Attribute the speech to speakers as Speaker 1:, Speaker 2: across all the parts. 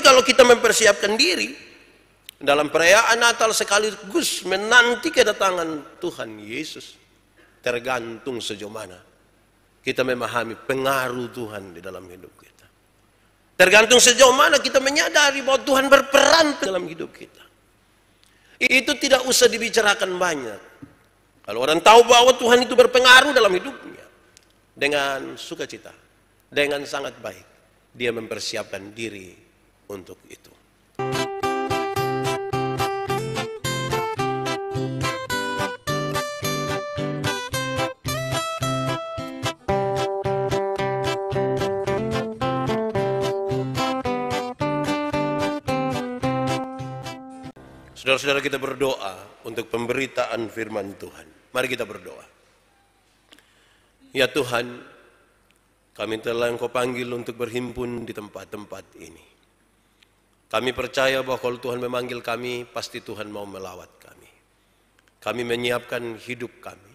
Speaker 1: berarti kalau kita mempersiapkan diri dalam perayaan Natal sekaligus menanti kedatangan Tuhan Yesus, tergantung sejauh mana kita memahami pengaruh Tuhan di dalam hidup kita. Tergantung sejauh mana kita menyadari bahwa Tuhan berperan dalam hidup kita. Itu tidak usah dibicarakan banyak. Kalau orang tahu bahwa Tuhan itu berpengaruh dalam hidupnya, dengan sukacita, dengan sangat baik, dia mempersiapkan diri untuk itu. Saudara-saudara, kita berdoa untuk pemberitaan firman Tuhan. Mari kita berdoa. Ya Tuhan, kami telah Engkau panggil untuk berhimpun di tempat-tempat ini. Kami percaya bahwa kalau Tuhan memanggil kami, pasti Tuhan mau melawat kami. Kami menyiapkan hidup kami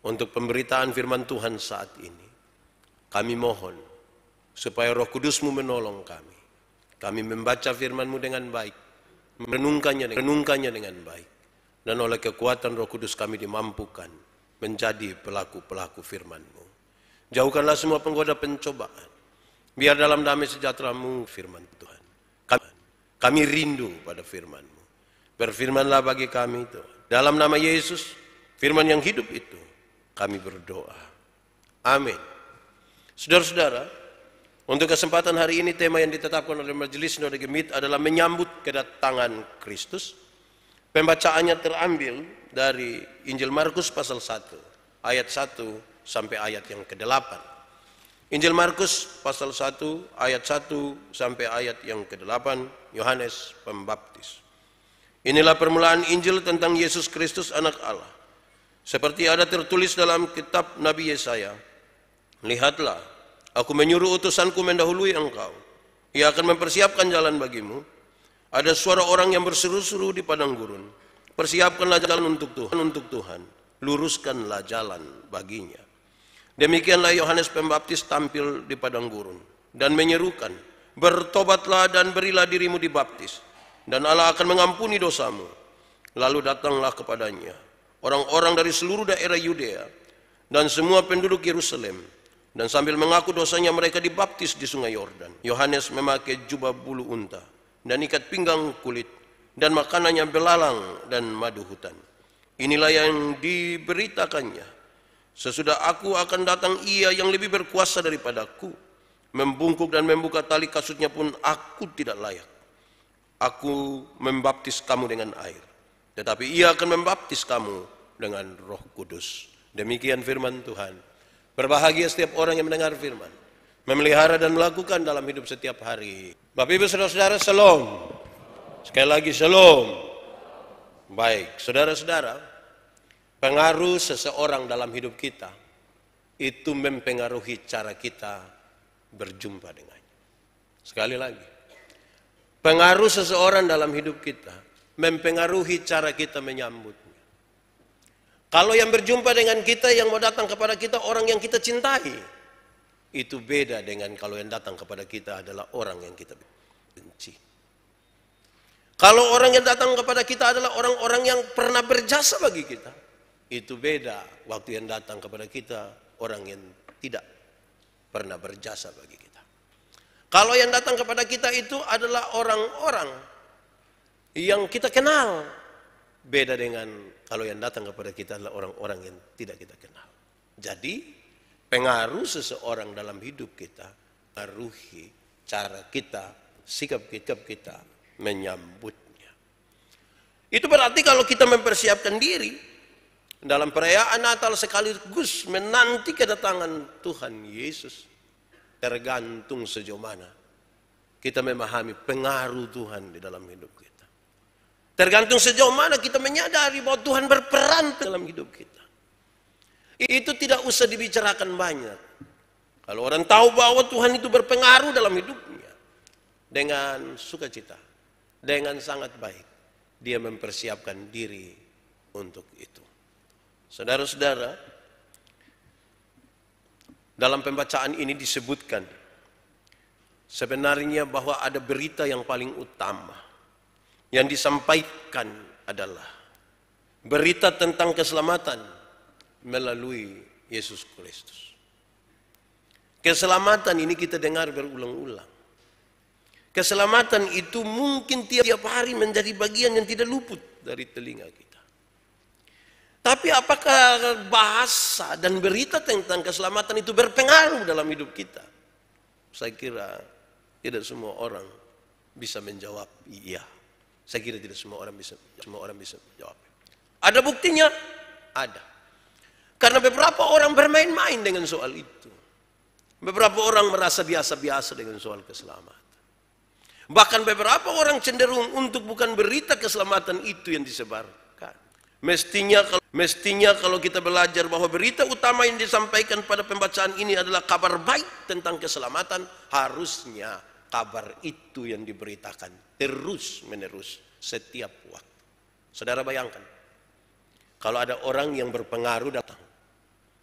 Speaker 1: untuk pemberitaan firman Tuhan saat ini. Kami mohon supaya Roh Kudus-Mu menolong kami. Kami membaca firman-Mu dengan baik, merenungkannya dengan baik. Dan oleh kekuatan Roh Kudus kami dimampukan menjadi pelaku-pelaku firman-Mu. Jauhkanlah semua penggoda pencobaan. Biar dalam damai sejahtera-Mu firman Tuhan. Kami rindu pada firman-Mu. Berfirmanlah bagi kami Tuhan. Dalam nama Yesus, firman yang hidup itu, kami berdoa. Amin. Saudara-saudara, untuk kesempatan hari ini tema yang ditetapkan oleh Majelis Sinode Gemit adalah menyambut kedatangan Kristus. Pembacaannya terambil dari Injil Markus pasal 1, ayat 1 sampai ayat yang ke-8. Injil Markus pasal 1 ayat 1 sampai ayat yang ke-8, Yohanes Pembaptis. Inilah permulaan Injil tentang Yesus Kristus anak Allah. Seperti ada tertulis dalam kitab Nabi Yesaya, lihatlah, aku menyuruh utusanku mendahului engkau. Ia akan mempersiapkan jalan bagimu. Ada suara orang yang berseru-seru di padang gurun. Persiapkanlah jalan untuk Tuhan. Luruskanlah jalan baginya. Demikianlah Yohanes Pembaptis tampil di padang gurun dan menyerukan, bertobatlah dan berilah dirimu dibaptis, dan Allah akan mengampuni dosamu. Lalu datanglah kepadanya orang-orang dari seluruh daerah Yudea dan semua penduduk Yerusalem, dan sambil mengaku dosanya mereka dibaptis di sungai Yordan. Yohanes memakai jubah bulu unta dan ikat pinggang kulit, dan makanannya belalang dan madu hutan. Inilah yang diberitakannya, sesudah aku akan datang ia yang lebih berkuasa daripadaku. Membungkuk dan membuka tali kasutnya pun aku tidak layak. Aku membaptis kamu dengan air, tetapi ia akan membaptis kamu dengan Roh Kudus. Demikian firman Tuhan. Berbahagia setiap orang yang mendengar firman, memelihara dan melakukan dalam hidup setiap hari. Bapak Ibu Saudara-saudara, Shalom. Sekali lagi Shalom. Baik, saudara-saudara, pengaruh seseorang dalam hidup kita itu mempengaruhi cara kita berjumpa dengannya. Sekali lagi, pengaruh seseorang dalam hidup kita mempengaruhi cara kita menyambutnya. Kalau yang berjumpa dengan kita, yang mau datang kepada kita orang yang kita cintai, itu beda dengan kalau yang datang kepada kita adalah orang yang kita benci. Kalau orang yang datang kepada kita adalah orang-orang yang pernah berjasa bagi kita, itu beda waktu yang datang kepada kita orang yang tidak pernah berjasa bagi kita. Kalau yang datang kepada kita itu adalah orang-orang yang kita kenal, beda dengan kalau yang datang kepada kita adalah orang-orang yang tidak kita kenal. Jadi pengaruh seseorang dalam hidup kita mengaruhi cara kita, sikap kita menyambutnya. Itu berarti kalau kita mempersiapkan diri dalam perayaan Natal sekaligus menanti kedatangan Tuhan Yesus, tergantung sejauh mana kita memahami pengaruh Tuhan di dalam hidup kita. Tergantung sejauh mana kita menyadari bahwa Tuhan berperan dalam hidup kita. Itu tidak usah dibicarakan banyak. Kalau orang tahu bahwa Tuhan itu berpengaruh dalam hidupnya, dengan sukacita, dengan sangat baik, dia mempersiapkan diri untuk itu. Saudara-saudara, dalam pembacaan ini disebutkan Sebenarnya bahwa ada berita yang paling utama yang disampaikan adalah berita tentang keselamatan melalui Yesus Kristus. Keselamatan ini kita dengar berulang-ulang. Keselamatan itu mungkin tiap hari menjadi bagian yang tidak luput dari telinga kita. Tapi apakah bahasa dan berita tentang keselamatan itu berpengaruh dalam hidup kita? Saya kira tidak semua orang bisa menjawab iya. Saya kira tidak semua orang bisa menjawab. Ada buktinya? Ada. Karena beberapa orang bermain-main dengan soal itu. Beberapa orang merasa biasa-biasa dengan soal keselamatan. Bahkan beberapa orang cenderung untuk bukan berita keselamatan itu yang disebarkan. Mestinya kalau kita belajar bahwa berita utama yang disampaikan pada pembacaan ini adalah kabar baik tentang keselamatan, harusnya kabar itu yang diberitakan terus-menerus setiap waktu. Saudara bayangkan, kalau ada orang yang berpengaruh datang,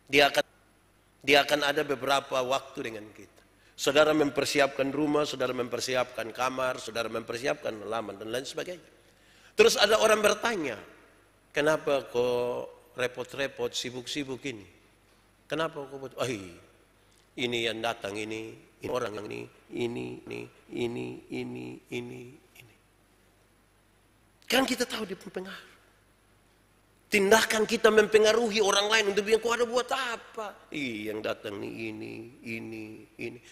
Speaker 1: dia akan ada beberapa waktu dengan kita. Saudara mempersiapkan rumah, saudara mempersiapkan kamar, saudara mempersiapkan halaman dan lain sebagainya. Terus ada orang bertanya, kenapa kok repot-repot, sibuk-sibuk ini? Kenapa kok? Ini yang datang ini orang yang ini. Kan kita tahu dia pengaruh. Tindakan kita mempengaruhi orang lain untuk bilang, kau ada buat apa? Yang datang nih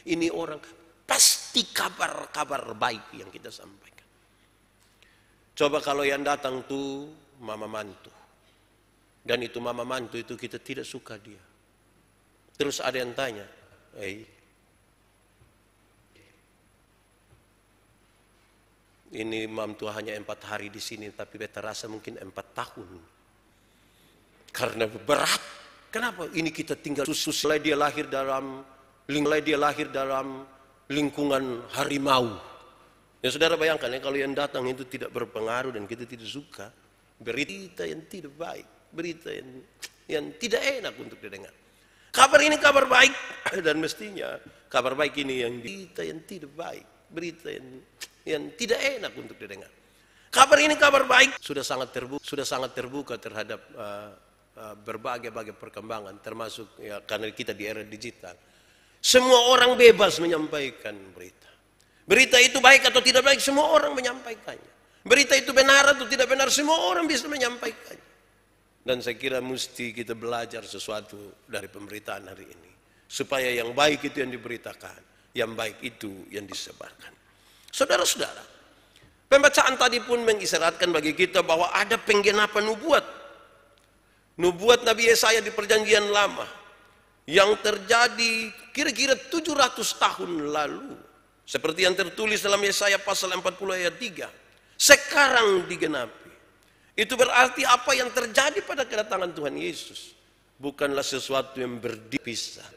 Speaker 1: ini orang. Pasti kabar baik yang kita sampaikan. Coba kalau yang datang tuh mama mantu. Dan itu mama mantu itu kita tidak suka dia. Terus ada yang tanya, ini mantu hanya 4 hari di sini, tapi beta rasa mungkin 4 tahun. Karena berat. Kenapa? Ini kita tinggal mulai dia lahir dalam lingkungan harimau. Ya saudara bayangkan ya, kalau yang datang itu tidak berpengaruh dan kita tidak suka, berita yang tidak baik, berita yang tidak enak untuk didengar. Kabar ini kabar baik dan mestinya kabar baik ini berita yang tidak baik, berita yang tidak enak untuk didengar. Kabar ini kabar baik sudah sangat terbuka terhadap berbagai perkembangan, termasuk ya karena kita di era digital. Semua orang bebas menyampaikan berita. Berita itu baik atau tidak baik, semua orang menyampaikannya. Berita itu benar atau tidak benar, semua orang bisa menyampaikannya. Dan saya kira mesti kita belajar sesuatu dari pemberitaan hari ini, supaya yang baik itu yang diberitakan, yang baik itu yang disebarkan. Saudara-saudara, pembacaan tadi pun mengisyaratkan bagi kita bahwa ada penggenapan nubuat Nabi Yesaya di Perjanjian Lama yang terjadi kira-kira 700 tahun lalu, seperti yang tertulis dalam Yesaya pasal 40 ayat 3, sekarang digenapi. Itu berarti apa yang terjadi pada kedatangan Tuhan Yesus bukanlah sesuatu yang berpisah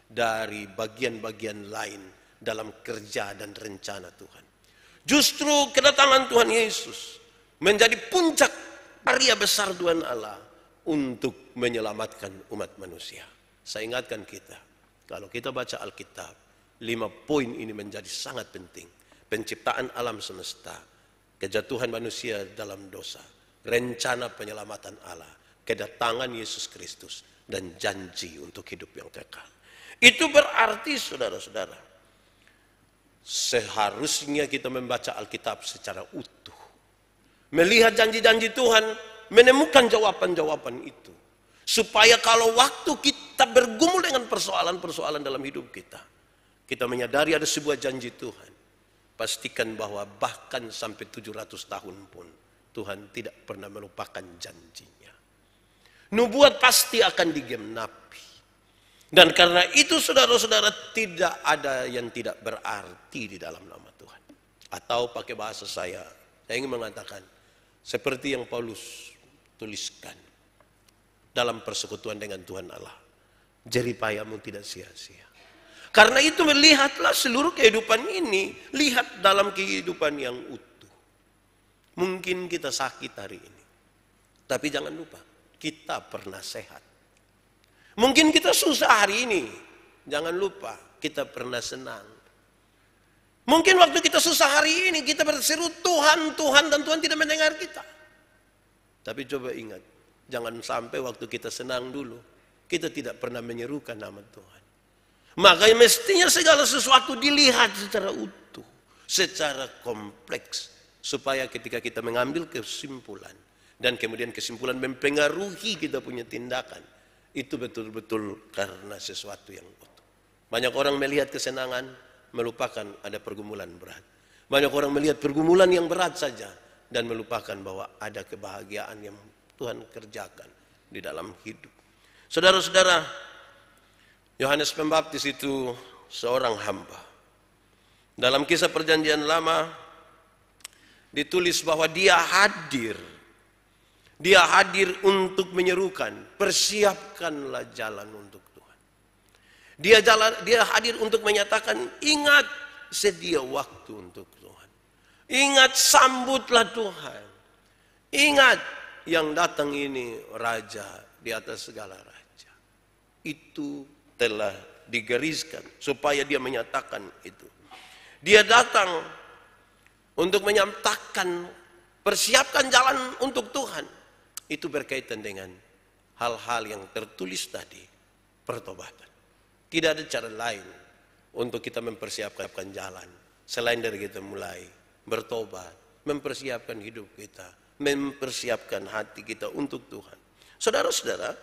Speaker 1: dari bagian-bagian lain dalam kerja dan rencana Tuhan. Justru kedatangan Tuhan Yesus menjadi puncak karya besar Tuhan Allah untuk menyelamatkan umat manusia. Saya ingatkan kita, kalau kita baca Alkitab, 5 poin ini menjadi sangat penting. Penciptaan alam semesta, kejatuhan manusia dalam dosa, rencana penyelamatan Allah, kedatangan Yesus Kristus, dan janji untuk hidup yang kekal. Itu berarti saudara-saudara, seharusnya kita membaca Alkitab secara utuh. Melihat janji-janji Tuhan, menemukan jawaban-jawaban itu. Supaya kalau waktu kita bergumul dengan persoalan-persoalan dalam hidup kita, kita menyadari ada sebuah janji Tuhan. Pastikan bahwa bahkan sampai 700 tahun pun Tuhan tidak pernah melupakan janjinya. Nubuat pasti akan digenapi. Dan karena itu saudara-saudara, tidak ada yang tidak berarti di dalam nama Tuhan. Atau pakai bahasa saya ingin mengatakan seperti yang Paulus tuliskan dalam persekutuan dengan Tuhan Allah, jeripayamu tidak sia-sia. Karena itu melihatlah seluruh kehidupan ini, lihat dalam kehidupan yang utuh. Mungkin kita sakit hari ini, tapi jangan lupa kita pernah sehat. Mungkin kita susah hari ini, jangan lupa kita pernah senang. Mungkin waktu kita susah hari ini, kita berseru Tuhan, Tuhan, dan Tuhan tidak mendengar kita. Tapi coba ingat, jangan sampai waktu kita senang dulu, kita tidak pernah menyerukan nama Tuhan. Makanya mestinya segala sesuatu dilihat secara utuh, secara kompleks. Supaya ketika kita mengambil kesimpulan, dan kemudian kesimpulan mempengaruhi kita punya tindakan, itu betul-betul karena sesuatu yang utuh. Banyak orang melihat kesenangan, melupakan ada pergumulan berat. Banyak orang melihat pergumulan yang berat saja, dan melupakan bahwa ada kebahagiaan yang Tuhan kerjakan di dalam hidup. Saudara-saudara, Yohanes Pembaptis itu seorang hamba. Dalam kisah perjanjian lama, ditulis bahwa dia hadir. Dia hadir untuk menyerukan, persiapkanlah jalan untuk Tuhan. Dia hadir untuk menyatakan, ingat sedia waktu untuk Tuhan. Ingat sambutlah Tuhan. Ingat yang datang ini raja di atas segala raja. Itu telah digariskan supaya dia menyatakan itu. Dia datang untuk menyatakan, persiapkan jalan untuk Tuhan. Itu berkaitan dengan hal-hal yang tertulis tadi, pertobatan. Tidak ada cara lain untuk kita mempersiapkan jalan selain dari kita mulai bertobat, mempersiapkan hidup kita, mempersiapkan hati kita untuk Tuhan. Saudara-saudara,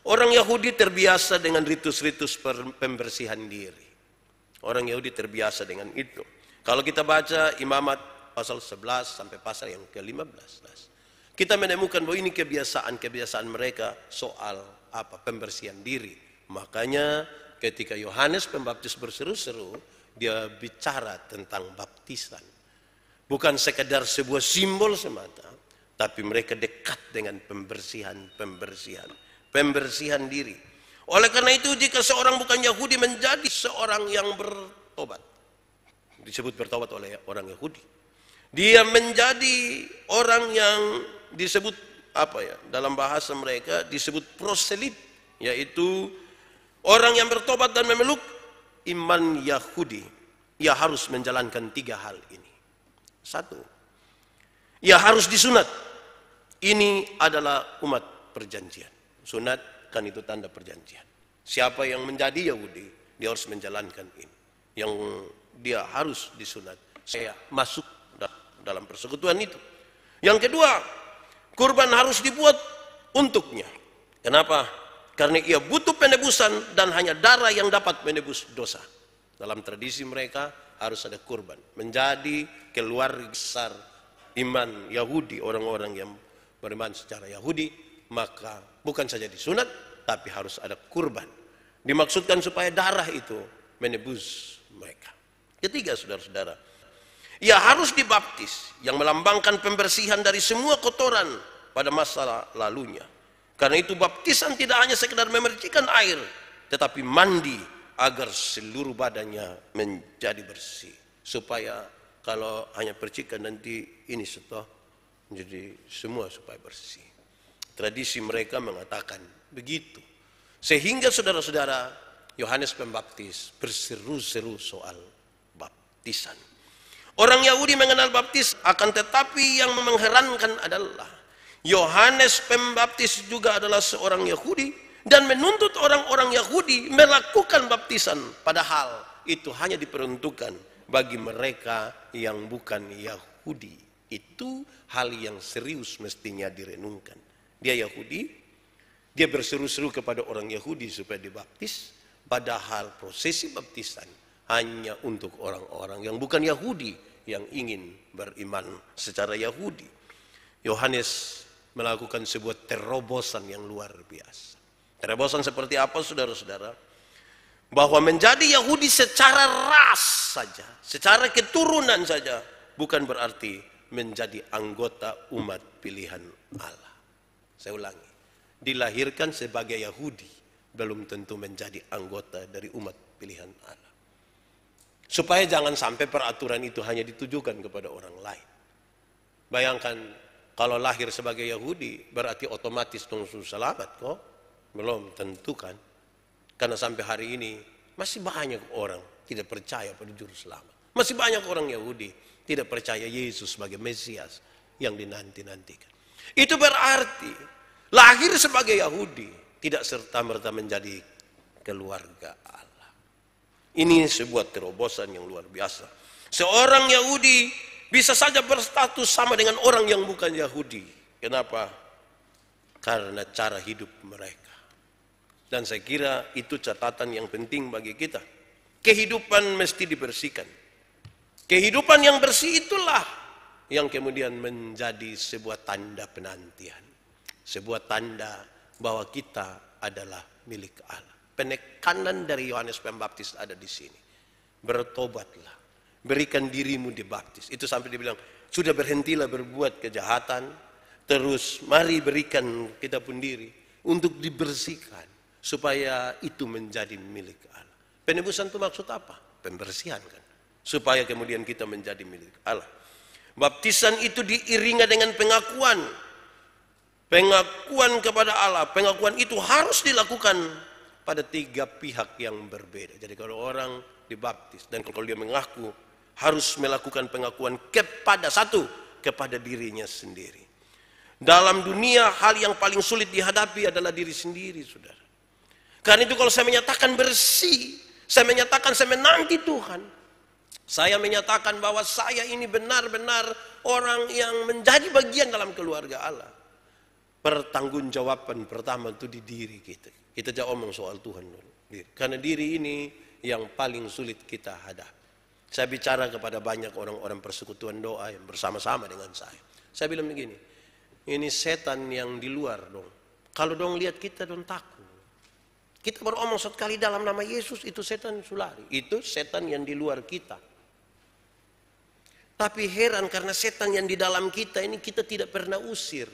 Speaker 1: orang Yahudi terbiasa dengan ritus-ritus pembersihan diri. Orang Yahudi terbiasa dengan itu. Kalau kita baca Imamat pasal 11 sampai pasal yang ke-15, kita menemukan bahwa ini kebiasaan-kebiasaan mereka soal pembersihan diri. Makanya ketika Yohanes Pembaptis berseru-seru, dia bicara tentang baptisan. Bukan sekedar sebuah simbol semata, tapi mereka dekat dengan pembersihan diri. Oleh karena itu, jika seorang bukan Yahudi menjadi seorang yang bertobat, disebut bertobat oleh orang Yahudi, dia menjadi orang yang disebut dalam bahasa mereka disebut proselit, yaitu orang yang bertobat dan memeluk iman Yahudi. Ia harus menjalankan 3 hal ini. 1, ia harus disunat. Ini adalah umat perjanjian. Sunat kan itu tanda perjanjian. Siapa yang menjadi Yahudi, dia harus menjalankan ini. Yang dia harus disunat, saya masuk dalam persekutuan itu. Yang kedua, kurban harus dibuat untuknya. Kenapa? Karena ia butuh penebusan dan hanya darah yang dapat menebus dosa. Dalam tradisi mereka harus ada kurban. Menjadi keluarga besar iman Yahudi, orang-orang yang beriman secara Yahudi, maka bukan saja disunat, tapi harus ada kurban. Dimaksudkan supaya darah itu menebus mereka. Ketiga, saudara-saudara, ia harus dibaptis, yang melambangkan pembersihan dari semua kotoran pada masa lalunya. Karena itu baptisan tidak hanya sekedar memercikan air, tetapi mandi agar seluruh badannya menjadi bersih. Supaya kalau hanya percikan nanti ini menjadi semua supaya bersih. Tradisi mereka mengatakan begitu. Sehingga saudara-saudara, Yohanes Pembaptis berseru-seru soal baptisan. Orang Yahudi mengenal baptis, akan tetapi yang mengherankan adalah Yohanes Pembaptis juga adalah seorang Yahudi dan menuntut orang-orang Yahudi melakukan baptisan, padahal itu hanya diperuntukkan bagi mereka yang bukan Yahudi. Itu hal yang serius mestinya direnungkan. Dia Yahudi, dia berseru-seru kepada orang Yahudi supaya dibaptis, padahal prosesi baptisan hanya untuk orang-orang yang bukan Yahudi yang ingin beriman secara Yahudi. Yohanes melakukan sebuah terobosan yang luar biasa. Terobosan seperti apa, saudara-saudara? Bahwa menjadi Yahudi secara ras saja, secara keturunan saja, bukan berarti menjadi anggota umat pilihan Allah. Saya ulangi, dilahirkan sebagai Yahudi belum tentu menjadi anggota dari umat pilihan Allah. Supaya jangan sampai peraturan itu hanya ditujukan kepada orang lain. Bayangkan kalau lahir sebagai Yahudi berarti otomatis langsung selamat kok? Belum tentu kan? Karena sampai hari ini masih banyak orang tidak percaya pada juru selamat. Masih banyak orang Yahudi tidak percaya Yesus sebagai Mesias yang dinanti-nantikan. Itu berarti lahir sebagai Yahudi tidak serta-merta menjadi keluarga Allah. Ini sebuah terobosan yang luar biasa. Seorang Yahudi bisa saja berstatus sama dengan orang yang bukan Yahudi. Kenapa? Karena cara hidup mereka. Dan saya kira itu catatan yang penting bagi kita. Kehidupan mesti dibersihkan. Kehidupan yang bersih itulah yang kemudian menjadi sebuah tanda penantian. Sebuah tanda bahwa kita adalah milik Allah. Penekanan dari Yohanes Pembaptis ada di sini. Bertobatlah. Berikan dirimu dibaptis. Itu sampai dibilang, sudah berhentilah berbuat kejahatan. Terus mari berikan kita pun diri untuk dibersihkan. Supaya itu menjadi milik Allah. Penebusan itu maksud apa? Pembersihan kan. Supaya kemudian kita menjadi milik Allah. Baptisan itu diiringi dengan pengakuan. Pengakuan kepada Allah. Pengakuan itu harus dilakukan pada 3 pihak yang berbeda. Jadi kalau orang dibaptis dan kalau dia mengaku, harus melakukan pengakuan kepada satu, kepada dirinya sendiri. Dalam dunia hal yang paling sulit dihadapi adalah diri sendiri, saudara. Karena itu kalau saya menyatakan bersih, saya menyatakan saya menanti Tuhan, saya menyatakan bahwa saya ini benar-benar orang yang menjadi bagian dalam keluarga Allah. Pertanggungjawaban pertama itu di diri kita. Kita jangan omong soal Tuhan dulu. Karena diri ini yang paling sulit kita hadapi. Saya bicara kepada banyak orang-orang persekutuan doa yang bersama-sama dengan saya. Saya bilang begini, ini setan yang di luar dong. Kalau dong lihat kita dong takut. Kita baru omong sekali dalam nama Yesus, itu setan sulari. Itu setan yang di luar kita. Tapi heran karena setan yang di dalam kita ini kita tidak pernah usir.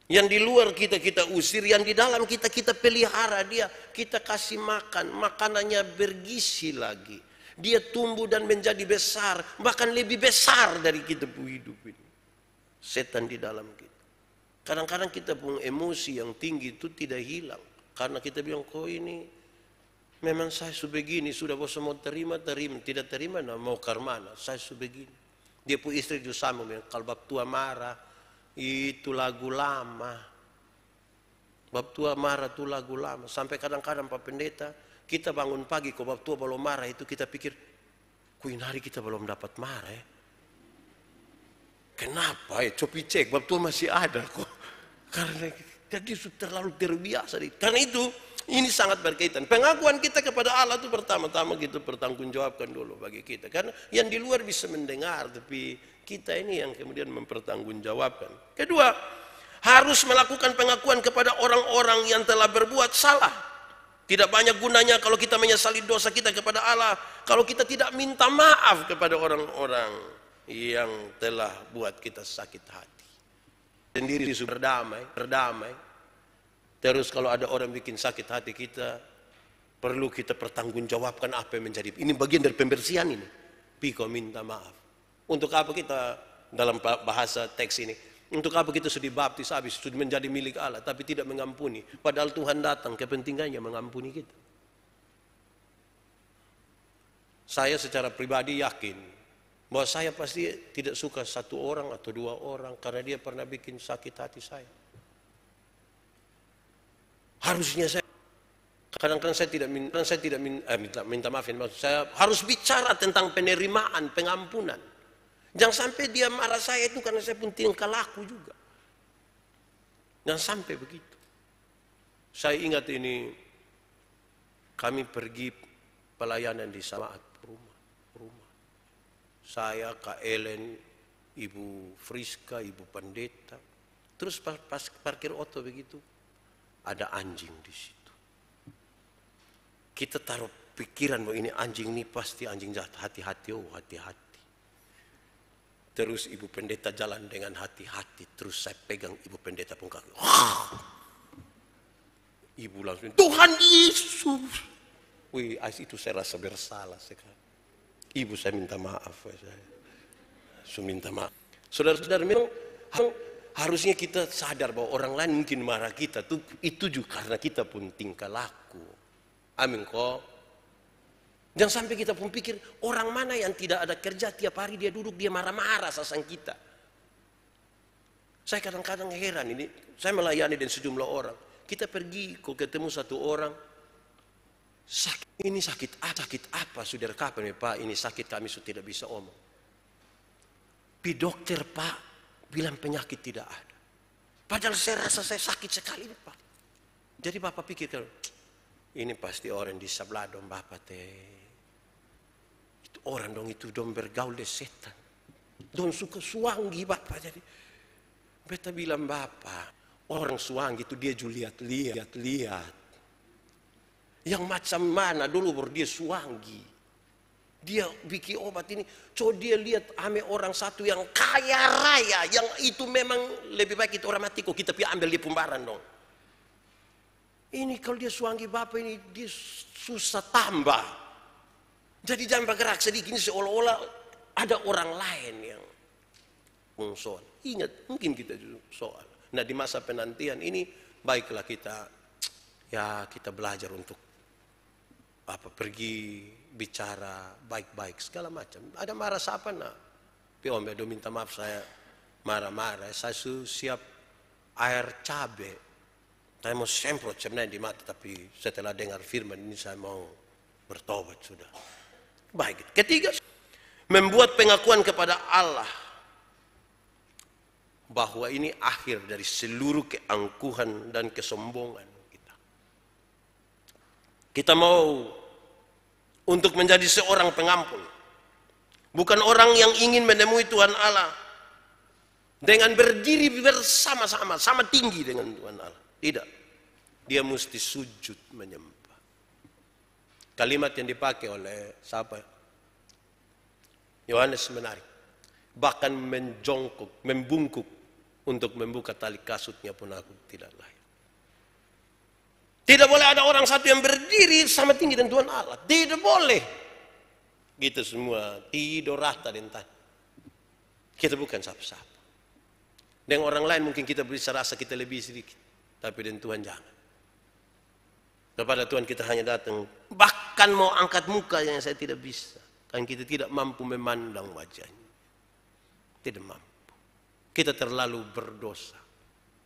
Speaker 1: Yang di luar kita usir, yang di dalam kita pelihara dia. Kita kasih makan, makanannya bergizi lagi. Dia tumbuh dan menjadi besar, bahkan lebih besar dari kita hidup ini. Setan di dalam kita. Kadang-kadang kita punya emosi yang tinggi itu tidak hilang. Karena kita bilang, kok ini memang saya sebegini, sudah bos mau terima, tidak terima, nah mau karmana, saya sebegini. Dia pun istri juga sama, kalau bab tua marah, itu lagu lama. Bab tua marah itu lagu lama. Sampai kadang-kadang Pak Pendeta, kita bangun pagi, kok bab tua belum marah, itu kita pikir, kuin hari kita belum dapat marah ya. Kenapa ya? Coba cek, bab tua masih ada kok. Karena jadi terlalu terbiasa. Karena itu, ini sangat berkaitan. Pengakuan kita kepada Allah itu pertama-tama kita bertanggungjawabkan dulu bagi kita. Karena yang di luar bisa mendengar, tapi kita ini yang kemudian mempertanggungjawabkan. Kedua, harus melakukan pengakuan kepada orang-orang yang telah berbuat salah. Tidak banyak gunanya kalau kita menyesali dosa kita kepada Allah, kalau kita tidak minta maaf kepada orang-orang yang telah buat kita sakit hati. Sendiri berdamai. Terus kalau ada orang bikin sakit hati kita, perlu kita pertanggungjawabkan apa yang menjadi. Ini bagian dari pembersihan ini. Piko minta maaf. Untuk apa kita dalam bahasa teks ini? Untuk apa kita sudah dibaptis habis, sudah menjadi milik Allah, tapi tidak mengampuni. Padahal Tuhan datang, kepentingannya mengampuni kita. Saya secara pribadi yakin bahwa saya pasti tidak suka satu orang atau 2 orang karena dia pernah bikin sakit hati saya. Harusnya saya kadang-kadang saya tidak minta maaf, saya harus bicara tentang penerimaan, pengampunan. Jangan sampai dia marah saya itu karena saya pun tingkah laku juga. Jangan sampai begitu. Saya ingat ini, kami pergi pelayanan di Samaat, rumah. Saya, Kak Ellen, Ibu Friska, Ibu Pendeta. Terus pas parkir oto begitu, ada anjing di situ. Kita taruh pikiran bahwa ini anjing ini pasti anjing jahat. Hati-hati, hati-hati. Terus Ibu Pendeta jalan dengan hati-hati. Terus saya pegang Ibu Pendeta pun kaki. Ibu langsung, Tuhan Yesus. Wih, itu saya rasa bersalah sekali. Ibu saya minta maaf. Saya minta maaf. Saudara-saudara, memang harusnya kita sadar bahwa orang lain mungkin marah kita. Itu juga karena kita pun tingkah laku. Amin kok. Jangan sampai kita pun pikir orang mana yang tidak ada kerja tiap hari dia duduk dia marah-marah sasang kita. Saya kadang-kadang heran ini, saya melayani dengan sejumlah orang. Kita pergi kok ketemu satu orang, ini sakit apa saudara kapan ya Pak, ini sakit kami sudah tidak bisa omong. Pi dokter Pak bilang penyakit tidak ada. Padahal saya rasa saya sakit sekali Pak. Jadi Bapak pikir ini pasti orang di sebelah dong Bapak teh. Itu orang dong itu dong bergaul dengan setan. Dong suka suanggi Bapak jadi. Beta bilang Bapak, orang suanggi itu dia lihat. Yang macam mana dulu baru dia suanggi. Dia bikin obat ini, coba dia lihat ame orang satu yang kaya raya, yang itu memang lebih baik itu orang mati kok kita pergi ambil dia pembaran dong. Ini kalau dia suanggi Bapak ini dia susah tambah. Jadi jangan bergerak sedikit ini seolah-olah ada orang lain yang soal. Ingat, mungkin kita soal. Nah di masa penantian ini baiklah kita belajar untuk pergi bicara baik-baik segala macam. Ada marah siapa nak? Piom ya, minta maaf saya marah-marah. Saya siap air cabai. Saya mau semprot sebenarnya di mata, tapi setelah dengar firman ini saya mau bertobat sudah. Baik. Ketiga, membuat pengakuan kepada Allah bahwa ini akhir dari seluruh keangkuhan dan kesombongan kita. Kita mau untuk menjadi seorang pengampun, bukan orang yang ingin menemui Tuhan Allah dengan berdiri bersama-sama, sama tinggi dengan Tuhan Allah. Tidak, dia mesti sujud menyembah. Kalimat yang dipakai oleh siapa? Yohanes menarik. Bahkan menjongkok, membungkuk untuk membuka tali kasutnya pun aku tidak layak. Tidak boleh ada orang satu yang berdiri sama tinggi dengan Tuhan Allah. Tidak boleh. Kita semua tidur rata dan tanah. Kita bukan siapa-siapa. Dengan orang lain mungkin kita bisa rasa kita lebih sedikit. Tapi dengan Tuhan jangan. Kepada Tuhan kita hanya datang. Bahkan mau angkat muka yang saya tidak bisa. Kan kita tidak mampu memandang wajahnya. Tidak mampu. Kita terlalu berdosa.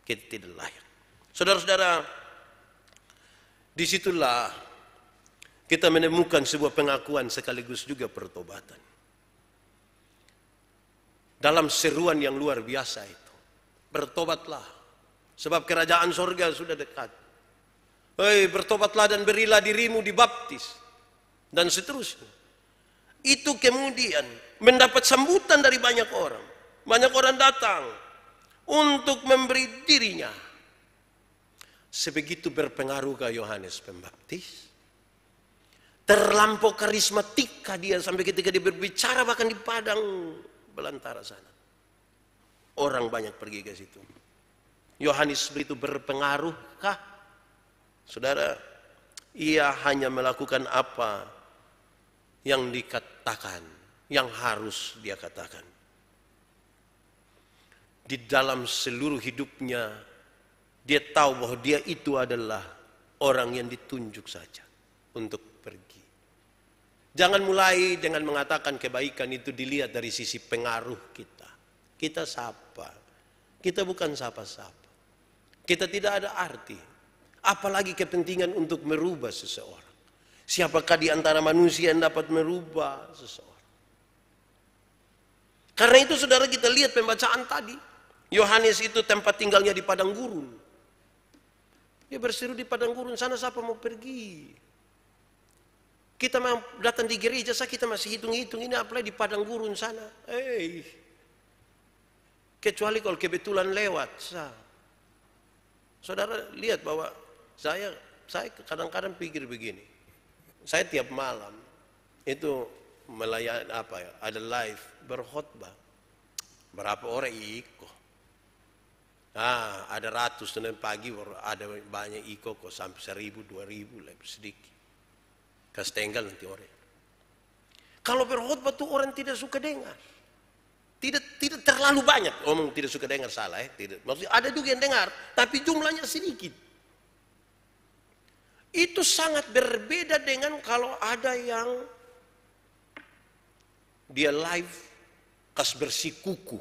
Speaker 1: Kita tidak layak. Saudara-saudara, disitulah kita menemukan sebuah pengakuan sekaligus juga pertobatan. Dalam seruan yang luar biasa itu. Bertobatlah. Sebab kerajaan sorga sudah dekat. Hei, bertobatlah dan berilah dirimu dibaptis. Dan seterusnya. Itu kemudian mendapat sambutan dari banyak orang. Banyak orang datang untuk memberi dirinya. Sebegitu berpengaruhkah Yohanes Pembaptis? Terlampau karismatika dia sampai ketika dia berbicara bahkan di padang belantara sana. Orang banyak pergi ke situ. Yohanes begitu berpengaruhkah? Saudara, ia hanya melakukan apa yang dikatakan, yang harus dia katakan. Di dalam seluruh hidupnya, dia tahu bahwa dia itu adalah orang yang ditunjuk saja untuk pergi. Jangan mulai dengan mengatakan kebaikan itu dilihat dari sisi pengaruh kita. Kita siapa? Kita bukan siapa-siapa. Kita tidak ada arti. Apalagi kepentingan untuk merubah seseorang. Siapakah di antara manusia yang dapat merubah seseorang? Karena itu saudara kita lihat pembacaan tadi. Yohanes itu tempat tinggalnya di padang gurun. Dia berseru di padang gurun, sana siapa mau pergi? Kita mau datang di gereja, kita masih hitung-hitung ini apalagi di padang gurun sana. Kecuali kalau kebetulan lewat. Saudara lihat bahwa saya kadang-kadang pikir begini. Saya tiap malam itu melayani ada live berkhotbah. Berapa orang ikut? Ada ratus dan pagi ada banyak ikut kok sampai 1.000, 2.000 lebih sedikit. Kastenggal nanti orang. Kalau berkhotbah tuh orang tidak suka dengar. Tidak terlalu banyak. Omong tidak suka dengar salah tidak. Maksudnya ada juga yang dengar, tapi jumlahnya sedikit. Itu sangat berbeda dengan kalau ada yang dia live kas bersih kuku.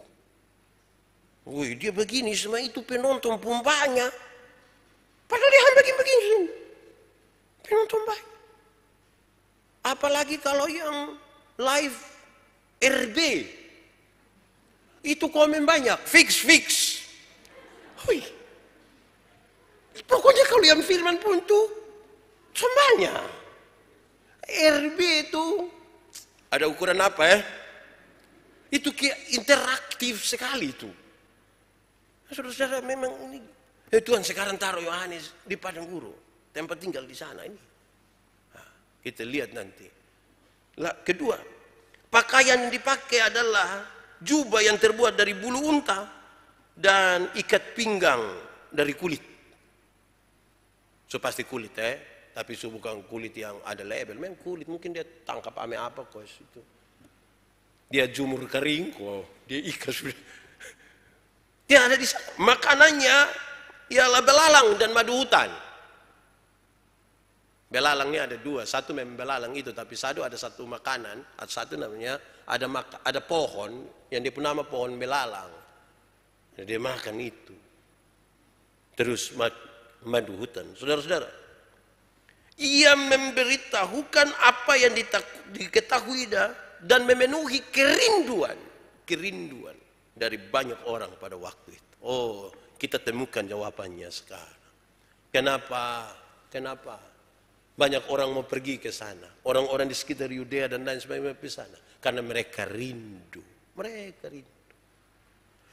Speaker 1: Wih, dia begini semua itu penonton pun banyak. Padahal dia begini. Penonton banyak. Apalagi kalau yang live RB. Itu komen banyak. Fix. Wih. Pokoknya kalau yang firman pun tuh semuanya. RB itu ada ukuran apa ya? Itu kayak interaktif sekali itu. Saudara-saudara, memang ini Tuhan sekarang taruh Yohanes di padang gurun, tempat tinggal di sana ini. Nah, kita lihat nanti. Kedua, pakaian yang dipakai adalah jubah yang terbuat dari bulu unta dan ikat pinggang dari kulit. So pasti kulit tapi bukan kulit yang ada label. Memang kulit, mungkin dia tangkap ame apa kok itu. Dia jumur kering kok, dia ikat sudah. Dia ada di sana. Makanannya ialah belalang dan madu hutan. Belalangnya ada dua, satu memang belalang itu, tapi ada satu makanan, satu namanya ada pohon yang dia nama pohon belalang. Dia makan itu. Terus madu hutan. Saudara-saudara, ia memberitahukan apa yang diketahui dan memenuhi kerinduan dari banyak orang pada waktu itu. Oh, kita temukan jawabannya sekarang. Kenapa? Banyak orang mau pergi ke sana. Orang-orang di sekitar Yudea dan lain sebagainya ke sana. Karena mereka rindu.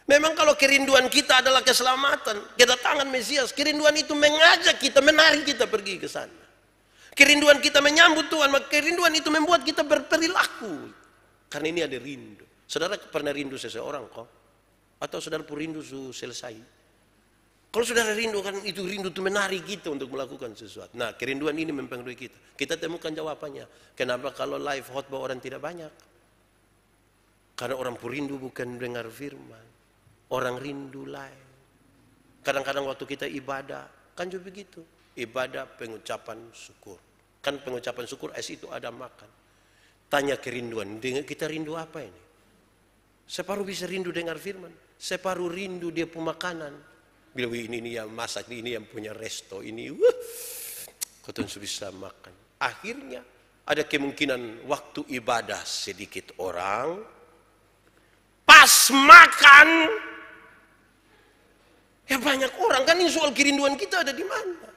Speaker 1: Memang kalau kerinduan kita adalah keselamatan, kedatangan Mesias, kerinduan itu mengajak kita, menarik kita pergi ke sana. Kerinduan kita menyambut Tuhan, maka kerinduan itu membuat kita berperilaku. Karena ini ada rindu. Saudara pernah rindu seseorang kok? Atau saudara pun rindu selesai? Kalau saudara rindu, kan itu rindu itu menarik kita untuk melakukan sesuatu. Nah, kerinduan ini mempengaruhi kita. Kita temukan jawabannya. Kenapa kalau live khotbah orang tidak banyak? Karena orang pun rindu bukan dengar firman. Orang rindu live. Kadang-kadang waktu kita ibadah, kan juga begitu. Ibadah pengucapan syukur. Kan pengucapan syukur itu ada makan. Tanya kerinduan, kita rindu apa ini? Separuh bisa rindu dengar firman. Separuh rindu dia pemakanan. Bila ini yang masak, ini yang punya resto, ini kau bisa makan. Akhirnya ada kemungkinan waktu ibadah sedikit orang, pas makan ya banyak orang. Kan ini soal kerinduan kita ada di mana?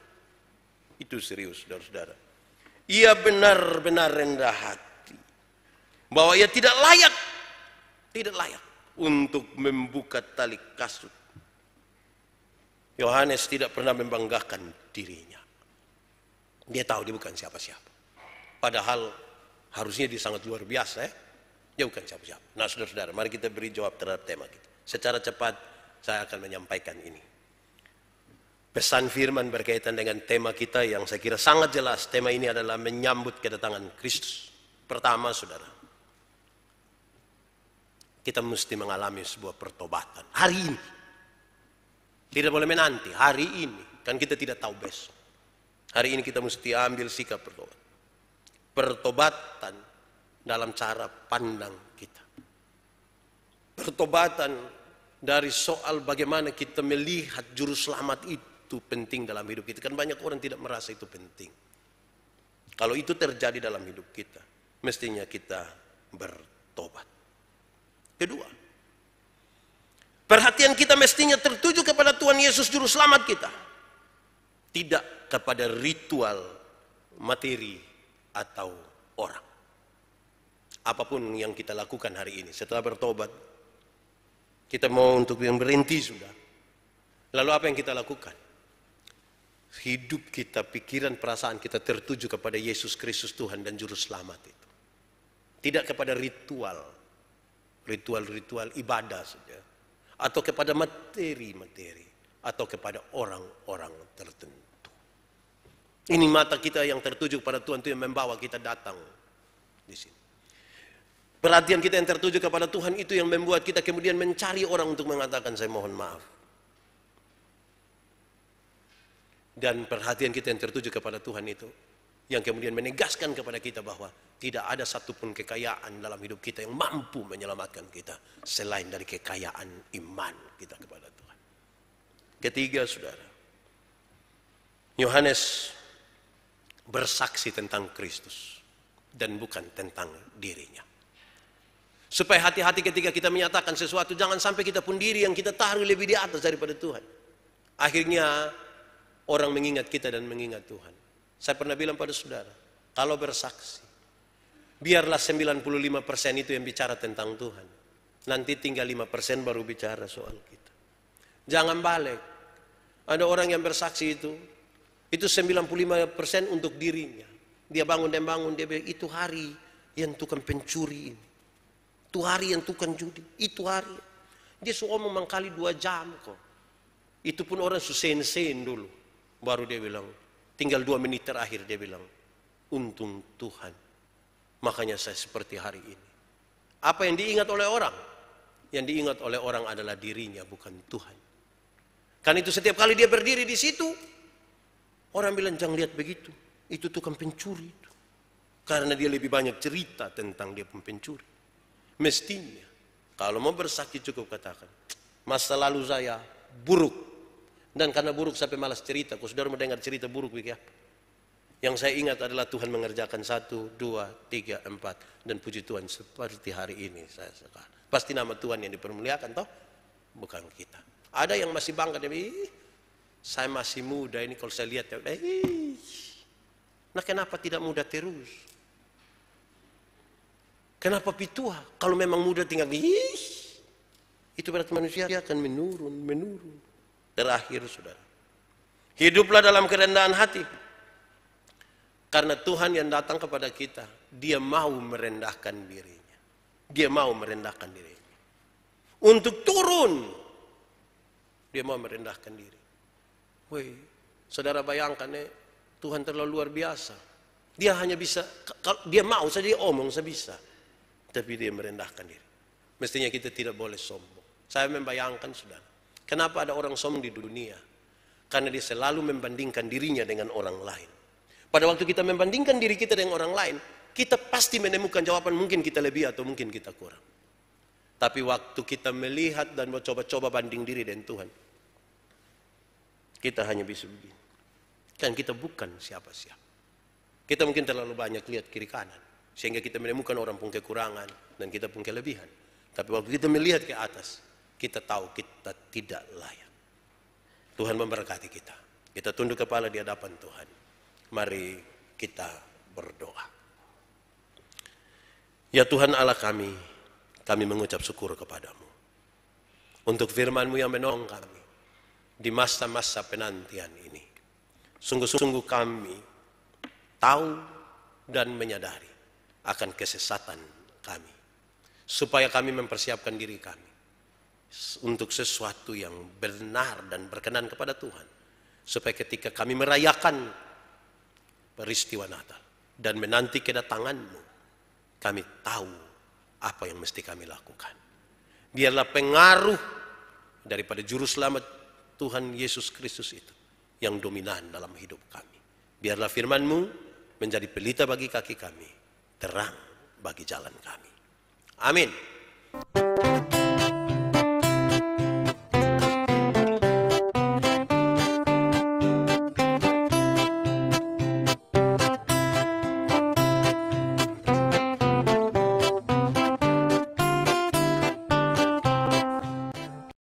Speaker 1: Itu serius, saudara-saudara. Ia benar-benar rendah hati bahwa ia tidak layak untuk membuka tali kasut. Yohanes tidak pernah membanggakan dirinya. Dia tahu dia bukan siapa-siapa. Padahal harusnya dia sangat luar biasa. Dia bukan siapa-siapa. Nah, saudara-saudara, mari kita beri jawab terhadap tema kita. Secara cepat saya akan menyampaikan ini. Pesan firman berkaitan dengan tema kita yang saya kira sangat jelas. Tema ini adalah menyambut kedatangan Kristus. Pertama, saudara, kita mesti mengalami sebuah pertobatan hari ini. Tidak boleh menanti, hari ini. Kan kita tidak tahu besok. Hari ini kita mesti ambil sikap bertobat. Pertobatan dalam cara pandang kita. Pertobatan dari soal bagaimana kita melihat juru selamat itu penting dalam hidup kita. Kan banyak orang tidak merasa itu penting. Kalau itu terjadi dalam hidup kita, mestinya kita bertobat. Kedua, perhatian kita mestinya tertuju kepada Tuhan Yesus Juru Selamat kita. Tidak kepada ritual, materi, atau orang. Apapun yang kita lakukan hari ini, setelah bertobat, kita mau untuk yang berhenti sudah. Lalu apa yang kita lakukan? Hidup kita, pikiran, perasaan kita tertuju kepada Yesus Kristus Tuhan dan Juru Selamat itu. Tidak kepada ritual ibadah saja. Atau kepada materi-materi. Atau kepada orang-orang tertentu. Ini mata kita yang tertuju kepada Tuhan itu yang membawa kita datang di sini. Perhatian kita yang tertuju kepada Tuhan itu yang membuat kita kemudian mencari orang untuk mengatakan saya mohon maaf. Dan perhatian kita yang tertuju kepada Tuhan itu yang kemudian menegaskan kepada kita bahwa tidak ada satupun kekayaan dalam hidup kita yang mampu menyelamatkan kita selain dari kekayaan iman kita kepada Tuhan. Ketiga, saudara, Yohanes bersaksi tentang Kristus dan bukan tentang dirinya. Supaya hati-hati ketika kita menyatakan sesuatu, jangan sampai kita pun diri yang kita taruh lebih di atas daripada Tuhan. Akhirnya orang mengingat kita dan mengingat Tuhan. Saya pernah bilang pada saudara, kalau bersaksi, biarlah 95% itu yang bicara tentang Tuhan. Nanti tinggal 5% baru bicara soal kita. Jangan balik. Ada orang yang bersaksi itu 95% untuk dirinya. Dia bangun, dia bilang, itu hari yang tukang pencuri ini. Itu hari yang tukang judi. Itu hari. Dia suruh ngomong kali 2 jam kok. Itu pun orang susen-sen dulu. Baru dia bilang, tinggal 2 menit terakhir dia bilang, untung Tuhan. Makanya saya seperti hari ini. Apa yang diingat oleh orang? Yang diingat oleh orang adalah dirinya, bukan Tuhan. Kan itu setiap kali dia berdiri di situ, orang bilang jangan lihat begitu. Itu tukang pencuri itu. Karena dia lebih banyak cerita tentang dia pencuri. Mestinya kalau mau bersaksi cukup katakan, masa lalu saya buruk. Dan karena buruk sampai malas cerita. Kalau saudara mau dengar cerita buruk ya. Yang saya ingat adalah Tuhan mengerjakan 1, 2, 3, 4. Dan puji Tuhan seperti hari ini saya sekarang. Pasti nama Tuhan yang dipermuliakan toh? Bukan kita. Ada yang masih bangga. Saya masih muda ini kalau saya lihat. Nah kenapa tidak muda terus? Kenapa pitua? Kalau memang muda tinggal itu berarti manusia akan menurun. Terakhir saudara, hiduplah dalam kerendahan hati. Karena Tuhan yang datang kepada kita, dia mau merendahkan dirinya. Dia mau merendahkan dirinya. Untuk turun, dia mau merendahkan diri. Woi, saudara bayangkan Tuhan terlalu luar biasa. Dia hanya bisa, dia mau saja dia omong sebisa. Tapi dia merendahkan diri. Mestinya kita tidak boleh sombong. Saya membayangkan saudara, kenapa ada orang sombong di dunia? Karena dia selalu membandingkan dirinya dengan orang lain. Pada waktu kita membandingkan diri kita dengan orang lain, kita pasti menemukan jawaban mungkin kita lebih atau mungkin kita kurang. Tapi waktu kita melihat dan mencoba-coba banding diri dengan Tuhan, kita hanya bisa begini. Kan kita bukan siapa-siapa. Kita mungkin terlalu banyak lihat kiri kanan, sehingga kita menemukan orang pun kekurangan dan kita pun kelebihan. Tapi waktu kita melihat ke atas, kita tahu kita tidak layak. Tuhan memberkati kita. Kita tunduk kepala di hadapan Tuhan. Mari kita berdoa. Ya Tuhan Allah kami mengucap syukur kepadamu. Untuk firman-Mu yang menolong kami di masa-masa penantian ini. Sungguh-sungguh kami tahu dan menyadari akan kesesatan kami. Supaya kami mempersiapkan diri kami untuk sesuatu yang benar dan berkenan kepada Tuhan. Supaya ketika kami merayakan peristiwa Natal dan menanti kedatangan-Mu, kami tahu apa yang mesti kami lakukan. Biarlah pengaruh daripada juru selamat Tuhan Yesus Kristus itu yang dominan dalam hidup kami. Biarlah firman-Mu menjadi pelita bagi kaki kami, terang bagi jalan kami. Amin.